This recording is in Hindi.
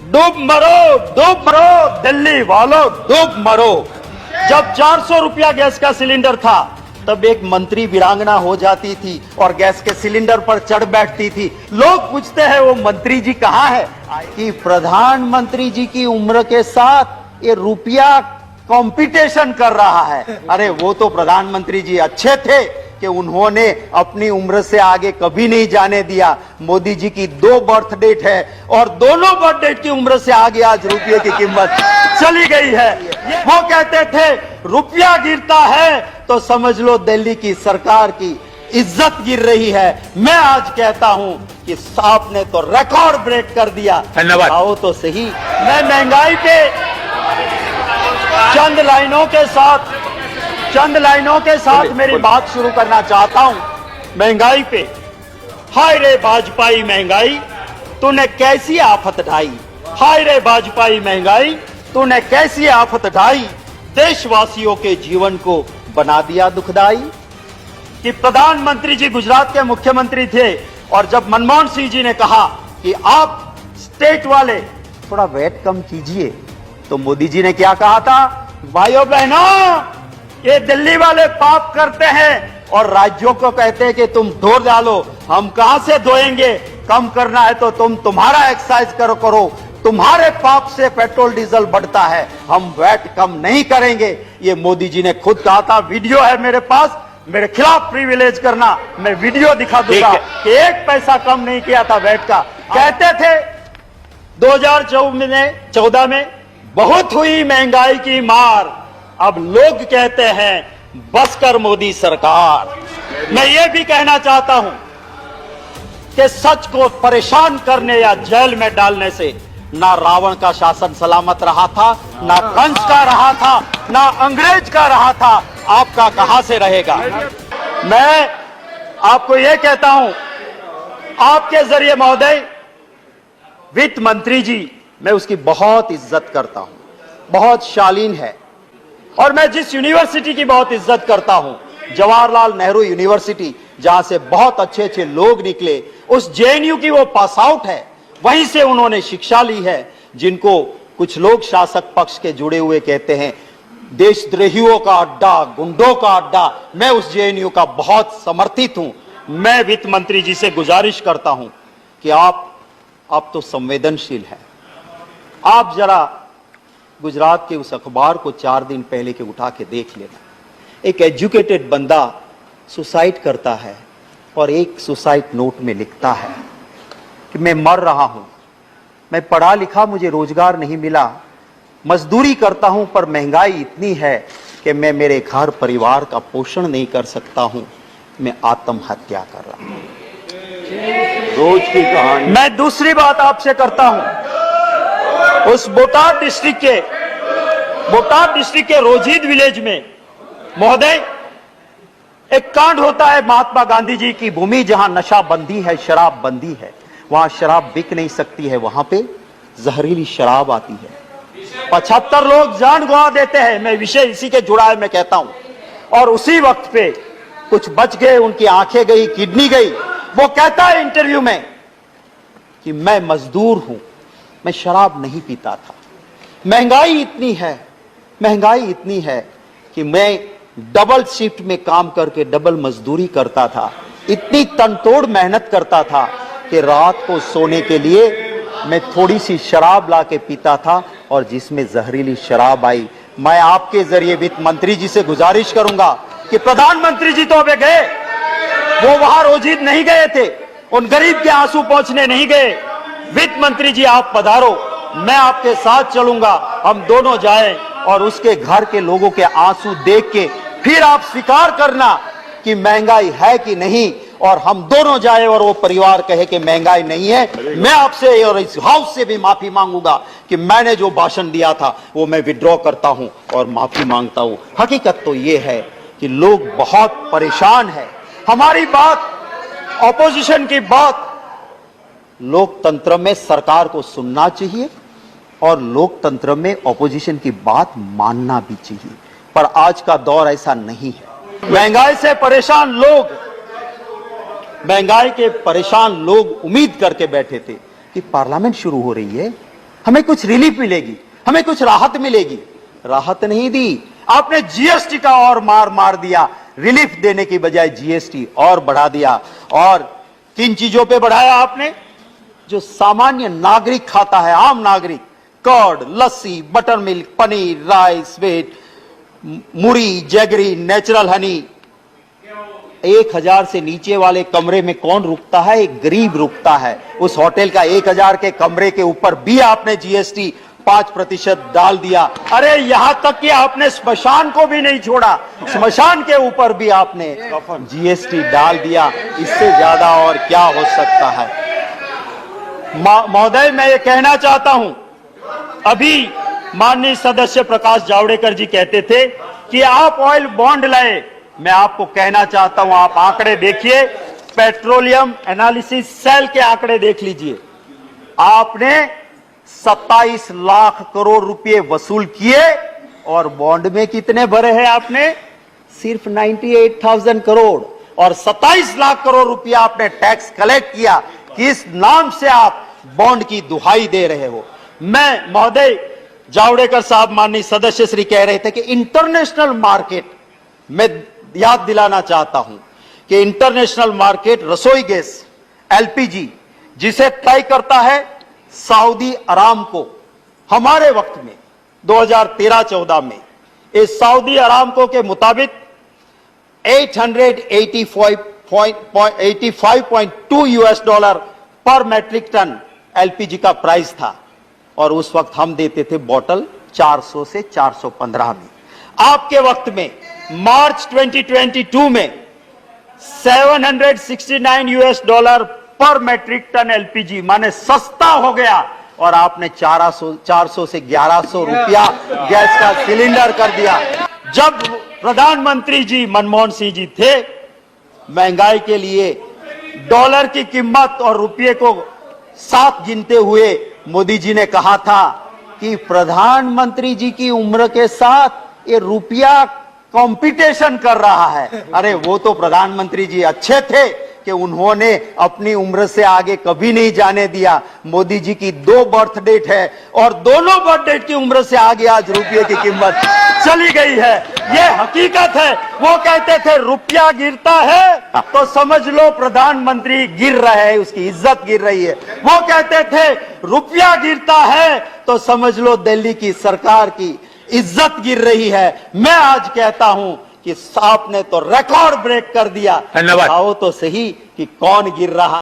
डूब मरो दिल्ली वालों, डूब मरो। जब 400 रुपया गैस का सिलेंडर था तब एक मंत्री वीरांगना हो जाती थी और गैस के सिलेंडर पर चढ़ बैठती थी। लोग पूछते हैं वो मंत्री जी कहाँ है? कि प्रधानमंत्री जी की उम्र के साथ ये रुपया कंपटीशन कर रहा है। अरे वो तो प्रधानमंत्री जी अच्छे थे कि उन्होंने अपनी उम्र से आगे कभी नहीं जाने दिया। मोदी जी की 2 बर्थ डेट है और दोनों बर्थ डेट की उम्र से आगे आज रुपये की कीमत चली गई है। वो कहते थे रुपया गिरता है तो समझ लो दिल्ली की सरकार की इज्जत गिर रही है। मैं आज कहता हूं कि आपने तो रिकॉर्ड ब्रेक कर दिया। धन्यवाद। आओ तो सही। मैं महंगाई पे चंद लाइनों के साथ मेरी बात शुरू करना चाहता हूं। महंगाई पे, हाय रे भाजपाई महंगाई तूने कैसी आफत ढाई, हाय रे भाजपाई महंगाई तूने कैसी आफत ढाई, देशवासियों के जीवन को बना दिया दुखदाई। कि प्रधानमंत्री जी गुजरात के मुख्यमंत्री थे और जब मनमोहन सिंह जी ने कहा कि आप स्टेट वाले थोड़ा वेट कम कीजिए, तो मोदी जी ने क्या कहा था? भाइयों बहनों, ये दिल्ली वाले पाप करते हैं और राज्यों को कहते हैं कि तुम धो डालो। हम कहां से धोएंगे? कम करना है तो तुम्हारा एक्सरसाइज करो। तुम्हारे पाप से पेट्रोल डीजल बढ़ता है, हम वैट कम नहीं करेंगे। ये मोदी जी ने खुद कहा था। वीडियो है मेरे पास, मेरे खिलाफ प्रिविलेज करना, मैं वीडियो दिखा दूंगा कि 1 पैसा कम नहीं किया था वैट का। कहते थे 2014 में बहुत हुई महंगाई की मार, अब लोग कहते हैं बस कर मोदी सरकार। मैं ये भी कहना चाहता हूं कि सच को परेशान करने या जेल में डालने से ना रावण का शासन सलामत रहा था, ना कंस का रहा था, ना अंग्रेज का रहा था। आपका कहां से रहेगा? मैं आपको यह कहता हूं, आपके जरिए महोदय, वित्त मंत्री जी, मैं उसकी बहुत इज्जत करता हूं, बहुत शालीन है। और मैं जिस यूनिवर्सिटी की बहुत इज्जत करता हूं, जवाहरलाल नेहरू यूनिवर्सिटी, जहां से बहुत अच्छे अच्छे लोग निकले, उस जेएनयू की वो पास आउट है, वहीं से उन्होंने शिक्षा ली है। जिनको कुछ लोग शासक पक्ष के जुड़े हुए कहते हैं देशद्रोहियों का अड्डा, गुंडों का अड्डा, मैं उस जेएनयू का बहुत समर्थित हूं। मैं वित्त मंत्री जी से गुजारिश करता हूं कि आप तो संवेदनशील हैं, आप जरा गुजरात के उस अखबार को 4 दिन पहले के उठा के देख लेना। एक एजुकेटेड बंदा सुसाइड करता है और एक सुसाइड नोट में लिखता है कि मैं मर रहा हूं, मैं पढ़ा लिखा, मुझे रोजगार नहीं मिला, मजदूरी करता हूं, पर महंगाई इतनी है कि मैं मेरे घर परिवार का पोषण नहीं कर सकता हूं, मैं आत्महत्या कर रहा हूं। रोज की कहानी। मैं दूसरी बात आपसे करता हूं, उस बोटाद डिस्ट्रिक्ट के रोजीद विलेज में महोदय एक कांड होता है। महात्मा गांधी जी की भूमि, जहां नशा बंदी है, शराब बंदी है, वहां शराब बिक नहीं सकती है, वहां पे जहरीली शराब आती है। 75 लोग जान गंवा देते हैं। मैं विषय इसी के जुड़ा है, मैं कहता हूं। और उसी वक्त पे कुछ बच गए, उनकी आंखें गई, किडनी गई। वो कहता है इंटरव्यू में कि मैं मजदूर हूं, मैं शराब नहीं पीता था। महंगाई इतनी है कि मैं डबल शिफ्ट में काम करके डबल मजदूरी करता था, इतनी तनतोड़ मेहनत करता था कि रात को सोने के लिए मैं थोड़ी सी शराब ला के पीता था और जिसमें जहरीली शराब आई। मैं आपके जरिए वित्त मंत्री जी से गुजारिश करूंगा कि प्रधानमंत्री जी तो अबे गए, वो वहां रोजीद नहीं गए थे, उन गरीब के आंसू पहुंचने नहीं गए। वित्त मंत्री जी आप पधारो, मैं आपके साथ चलूंगा, हम दोनों जाएं और उसके घर के लोगों के आंसू देख के फिर आप स्वीकार करना कि महंगाई है कि नहीं, और हम दोनों जाए और वो परिवार कहे कि महंगाई नहीं है। मैं आपसे और इस हाउस से भी माफी मांगूंगा कि मैंने जो भाषण दिया था वो मैं विड्रॉ करता हूं और माफी मांगता हूं। हकीकत तो ये है कि लोग बहुत परेशान हैं। हमारी बात, ऑपोजिशन की बात, लोकतंत्र में सरकार को सुनना चाहिए और लोकतंत्र में ऑपोजिशन की बात मानना भी चाहिए, पर आज का दौर ऐसा नहीं है। महंगाई से परेशान लोग, महंगाई के परेशान लोग उम्मीद करके बैठे थे कि पार्लियामेंट शुरू हो रही है, हमें कुछ रिलीफ मिलेगी, हमें कुछ राहत मिलेगी। राहत नहीं दी, आपने जीएसटी का और मार मार दिया। रिलीफ देने की बजाय जीएसटी और बढ़ा दिया। और किन चीजों पे बढ़ाया आपने? जो सामान्य नागरिक खाता है, आम नागरिक, curd, lassi, buttermilk, paneer, rice, wheat, muri, jaggery, natural honey. 1000 से नीचे वाले कमरे में कौन रुकता है? एक गरीब रुकता है। उस होटल का 1000 के कमरे के ऊपर भी आपने जीएसटी 5% डाल दिया। अरे यहां तक कि आपने स्मशान को भी नहीं छोड़ा, स्मशान के ऊपर भी आपने जीएसटी डाल दिया। इससे ज्यादा और क्या हो सकता है? महोदय, मैं ये कहना चाहता हूं, अभी माननीय सदस्य प्रकाश जावड़ेकर जी कहते थे कि आप ऑयल बॉन्ड लाए। मैं आपको कहना चाहता हूं, आप आंकड़े देखिए, पेट्रोलियम एनालिसिस सेल के आंकड़े देख लीजिए। आपने 27 लाख करोड़ रुपए वसूल किए और बॉन्ड में कितने भरे हैं आपने? सिर्फ 98,000 करोड़। और 27 लाख करोड़ रुपया आपने टैक्स कलेक्ट किया। किस नाम से आप बॉन्ड की दुहाई दे रहे हो? मैं महोदय जावड़ेकर साहब, माननीय सदस्य श्री कह रहे थे कि इंटरनेशनल मार्केट, मैं याद दिलाना चाहता हूं कि इंटरनेशनल मार्केट रसोई गैस एलपीजी जिसे तय करता है सऊदी अरामको, हमारे वक्त में 2013-14 में इस सऊदी अरामको के मुताबिक 885.2 यूएस डॉलर पर मैट्रिक टन एलपीजी का प्राइस था। और उस वक्त हम देते थे बॉटल 400 से 415 में। आपके वक्त में मार्च 2022 में 769 यूएस डॉलर पर मैट्रिक टन एलपीजी, माने सस्ता हो गया। और आपने 400 से 1100 रुपया गैस का सिलेंडर कर दिया। जब प्रधानमंत्री जी मनमोहन सिंह जी थे, महंगाई के लिए डॉलर की कीमत और रुपये को साथ गिनते हुए मोदी जी ने कहा था कि प्रधानमंत्री जी की उम्र के साथ ये रुपया कंपटीशन कर रहा है। अरे वो तो प्रधानमंत्री जी अच्छे थे कि उन्होंने अपनी उम्र से आगे कभी नहीं जाने दिया। मोदी जी की 2 बर्थ डेट है और दोनों बर्थ डेट की उम्र से आगे आज रुपये की कीमत चली गई है। ये हकीकत है। वो कहते थे रुपया गिरता है तो समझ लो प्रधानमंत्री गिर रहा है, उसकी इज्जत गिर रही है। वो कहते थे रुपया गिरता है तो समझ लो दिल्ली की सरकार की इज्जत गिर रही है। मैं आज कहता हूं कि आपने तो रिकॉर्ड ब्रेक कर दिया। धन्यवाद। आओ तो सही कि कौन गिर रहा